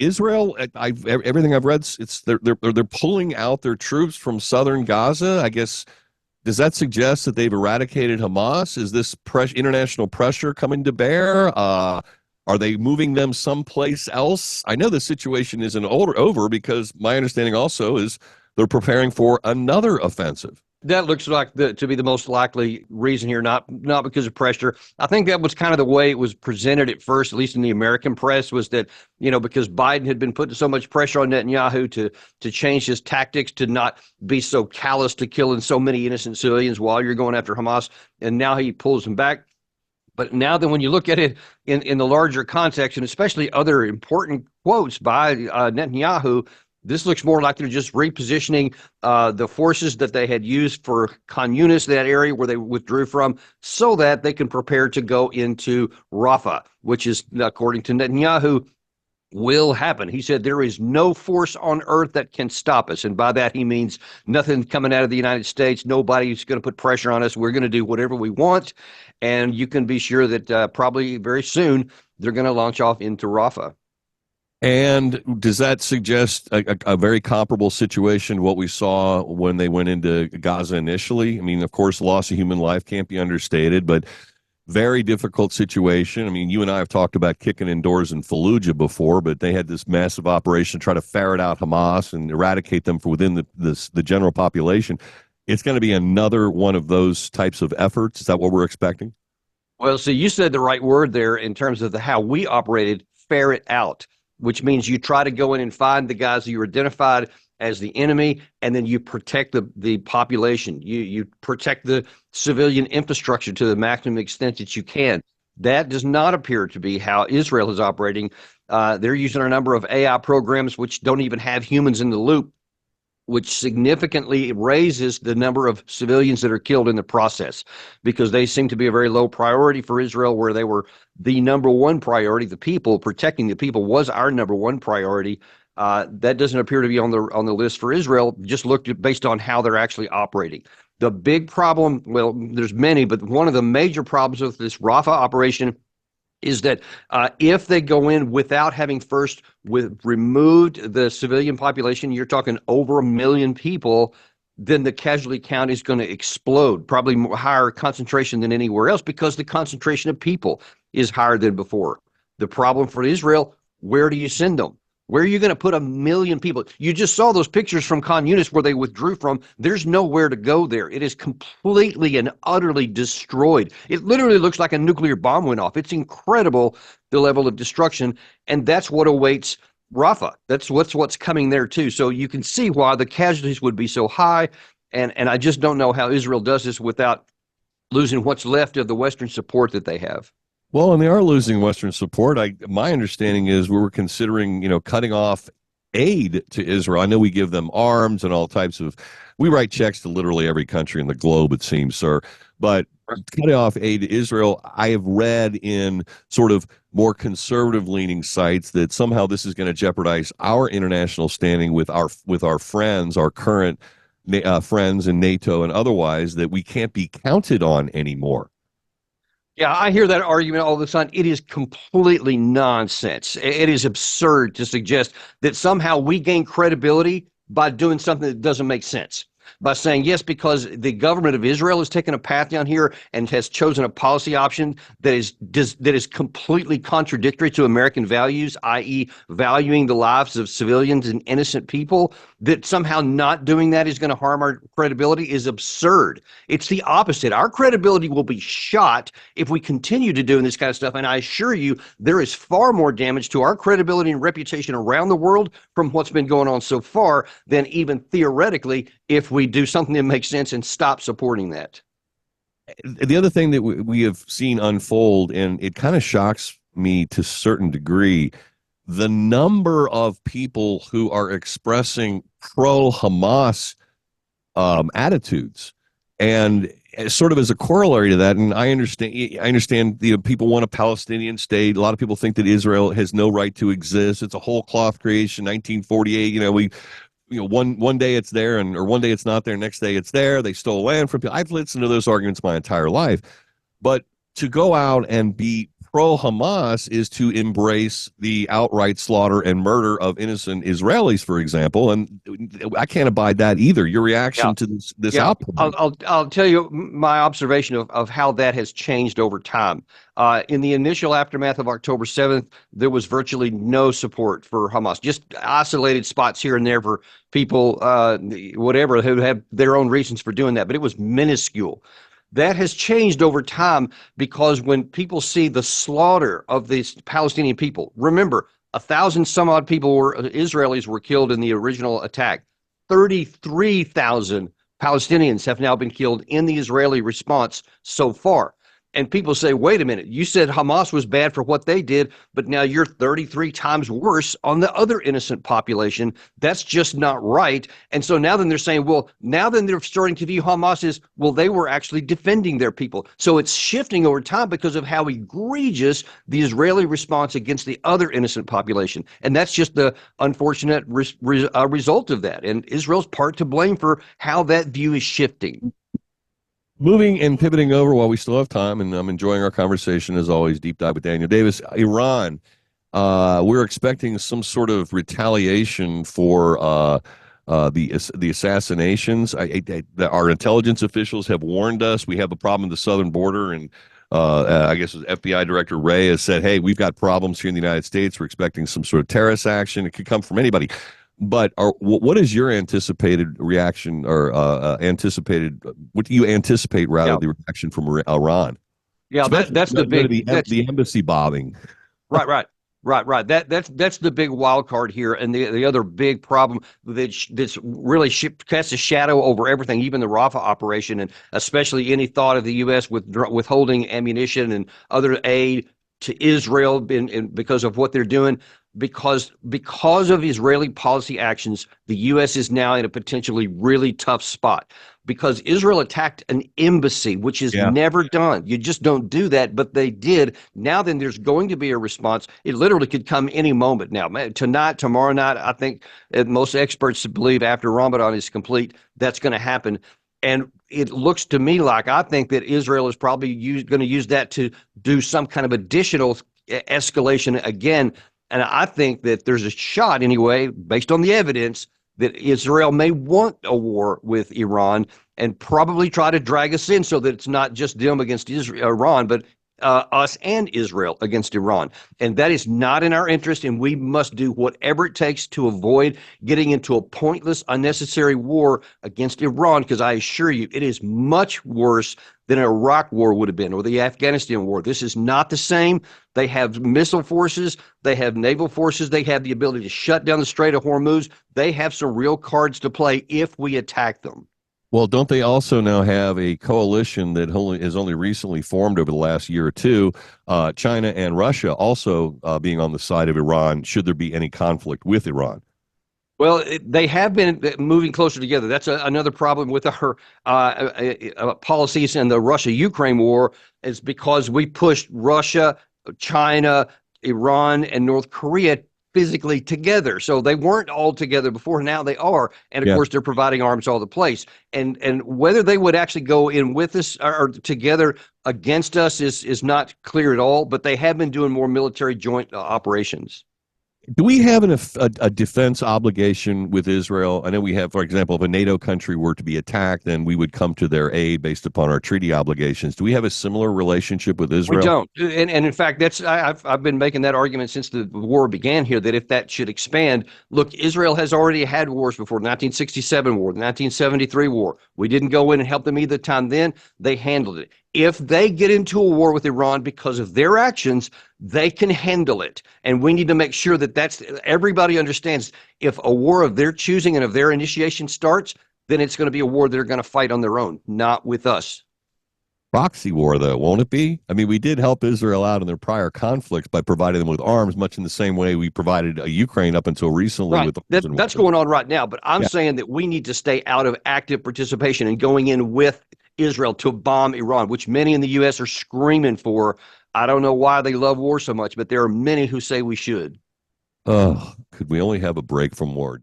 Israel, everything I've read, they're pulling out their troops from southern Gaza. I guess, does that suggest that they've eradicated Hamas? Is this international pressure coming to bear? Are they moving them someplace else? I know the situation isn't over because my understanding also is they're preparing for another offensive. That looks like to be the most likely reason here, not because of pressure. I think that was kind of the way it was presented at first, at least in the American press, was that, because Biden had been putting so much pressure on Netanyahu to change his tactics, to not be so callous to killing so many innocent civilians while you're going after Hamas, and now he pulls them back. But now then, when you look at it in the larger context, and especially other important quotes by Netanyahu, this looks more like they're just repositioning the forces that they had used for Khan Yunis, that area where they withdrew from, so that they can prepare to go into Rafah, which is, according to Netanyahu, will happen. He said there is no force on earth that can stop us. And by that, he means nothing coming out of the United States. Nobody's going to put pressure on us. We're going to do whatever we want. And you can be sure that probably very soon they're going to launch off into Rafah. And does that suggest a very comparable situation to what we saw when they went into Gaza initially? I mean, of course, loss of human life can't be understated, but very difficult situation. I mean, you and I have talked about kicking indoors in Fallujah before, but they had this massive operation to try to ferret out Hamas and eradicate them from within the general population. It's going to be another one of those types of efforts. Is that what we're expecting? Well, so you said the right word there in terms of how we operated, ferret out, which means you try to go in and find the guys that you identified as the enemy, and then you protect the population. You protect the civilian infrastructure to the maximum extent that you can. That does not appear to be how Israel is operating. They're using a number of AI programs which don't even have humans in the loop, which significantly raises the number of civilians that are killed in the process, because they seem to be a very low priority for Israel, where they were the number one priority. The people, protecting the people, was our number one priority. That doesn't appear to be on the list for Israel, just looked at based on how they're actually operating. The big problem, well, there's many, but one of the major problems with this Rafah operation is that if they go in without having first removed the civilian population, you're talking over 1 million people, then the casualty count is going to explode, probably more higher concentration than anywhere else, because the concentration of people is higher than before. The problem for Israel, where do you send them? Where are you going to put 1 million people? You just saw those pictures from Khan Yunis where they withdrew from. There's nowhere to go there. It is completely and utterly destroyed. It literally looks like a nuclear bomb went off. It's incredible, the level of destruction, and that's what awaits Rafah. That's what's coming there too. So you can see why the casualties would be so high, and I just don't know how Israel does this without losing what's left of the Western support that they have. Well, and they are losing Western support. My understanding is we were considering, cutting off aid to Israel. I know we give them arms and all types of, we write checks to literally every country in the globe, it seems, sir. But cutting off aid to Israel, I have read in sort of more conservative leaning sites that somehow this is going to jeopardize our international standing with our friends, our current friends in NATO and otherwise, that we can't be counted on anymore. Yeah, I hear that argument all the time. It is completely nonsense. It is absurd to suggest that somehow we gain credibility by doing something that doesn't make sense. By saying, yes, because the government of Israel has taken a path down here and has chosen a policy option that is completely contradictory to American values, i.e. valuing the lives of civilians and innocent people, that somehow not doing that is going to harm our credibility is absurd. It's the opposite. Our credibility will be shot if we continue to do this kind of stuff. And I assure you, there is far more damage to our credibility and reputation around the world from what's been going on so far than even theoretically if we do something that makes sense and stop supporting that. The other thing that we have seen unfold, and it kind of shocks me to a certain degree, the number of people who are expressing pro-Hamas attitudes, and sort of as a corollary to that, and I understand people want a Palestinian state. A lot of people think that Israel has no right to exist. It's a whole cloth creation, 1948. One day it's there, or one day it's not there. Next day it's there. They stole land from people. I've listened to those arguments my entire life, but to go out and be pro-Hamas is to embrace the outright slaughter and murder of innocent Israelis, for example, and I can't abide that either. Your Yeah. reaction to this Yeah, outpouring? I'll tell you my observation of how that has changed over time. In the initial aftermath of October 7th, there was virtually no support for Hamas, just isolated spots here and there for people, whatever, who have their own reasons for doing that, but it was minuscule. That has changed over time because when people see the slaughter of these Palestinian people, remember, 1,000 some odd people Israelis were killed in the original attack. 33,000 Palestinians have now been killed in the Israeli response so far. And people say, wait a minute, you said Hamas was bad for what they did, but now you're 33 times worse on the other innocent population. That's just not right. And so now then they're saying, well, now then they're starting to view Hamas as, well, they were actually defending their people. So it's shifting over time because of how egregious the Israeli response against the other innocent population. And that's just the unfortunate result of that. And Israel's part to blame for how that view is shifting. Moving and pivoting over while we still have time, and I'm enjoying our conversation as always. Deep dive with Daniel Davis. Iran, we're expecting some sort of retaliation for the assassinations. Our intelligence officials have warned us. We have a problem at the southern border, and I guess FBI Director Wray has said, "Hey, we've got problems here in the United States. We're expecting some sort of terrorist action. It could come from anybody." But what is your anticipated reaction, or what do you anticipate rather, Yeah. the reaction from Iran? Yeah, that's the big the embassy bombing. Right. That's the big wild card here, and the other big problem that's really casts a shadow over everything, even the Rafah operation, and especially any thought of the U.S. withholding ammunition and other aid to Israel because of what they're doing. Because of Israeli policy actions, the U.S. is now in a potentially really tough spot. Because Israel attacked an embassy, which is never done. You just don't do that, but they did. Now then, there's going to be a response. It literally could come any moment now. Tonight, tomorrow night, I think most experts believe after Ramadan is complete, that's going to happen. And it looks to me like I think that Israel is probably going to use that to do some kind of additional escalation again. And I think that there's a shot, anyway, based on the evidence, that Israel may want a war with Iran and probably try to drag us in so that it's not just them against Iran, but us and Israel against Iran. And that is not in our interest, and we must do whatever it takes to avoid getting into a pointless, unnecessary war against Iran, because I assure you, it is much worse than an Iraq war would have been, or the Afghanistan war. This is not the same. They have missile forces. They have naval forces. They have the ability to shut down the Strait of Hormuz. They have some real cards to play if we attack them. Well, don't they also now have a coalition that has only recently formed over the last year or two? China and Russia also being on the side of Iran, should there be any conflict with Iran? Well, they have been moving closer together. That's another problem with our policies in the Russia-Ukraine war, is because we pushed Russia, China, Iran, and North Korea physically together. So they weren't all together before. Now they are. And of course, they're providing arms all the place. And whether they would actually go in with us or together against us is not clear at all. But they have been doing more military joint operations. Do we have a defense obligation with Israel? I know we have, for example, if a NATO country were to be attacked, then we would come to their aid based upon our treaty obligations. Do we have a similar relationship with Israel? We don't. And in fact, I've been making that argument since the war began here, that if that should expand, look, Israel has already had wars before, the 1967 war, the 1973 war. We didn't go in and help them either time then. They handled it. If they get into a war with Iran because of their actions, they can handle it. And we need to make sure that everybody understands, if a war of their choosing and of their initiation starts, then it's going to be a war they're going to fight on their own, not with us. Proxy war, though, won't it be? I mean, we did help Israel out in their prior conflicts by providing them with arms, much in the same way we provided Ukraine up until recently. Right. That's going on right now. But I'm saying that we need to stay out of active participation and going in with Israel to bomb Iran, which many in the U.S. are screaming for. I don't know why they love war so much, but there are many who say we should. Oh, could we only have a break from war?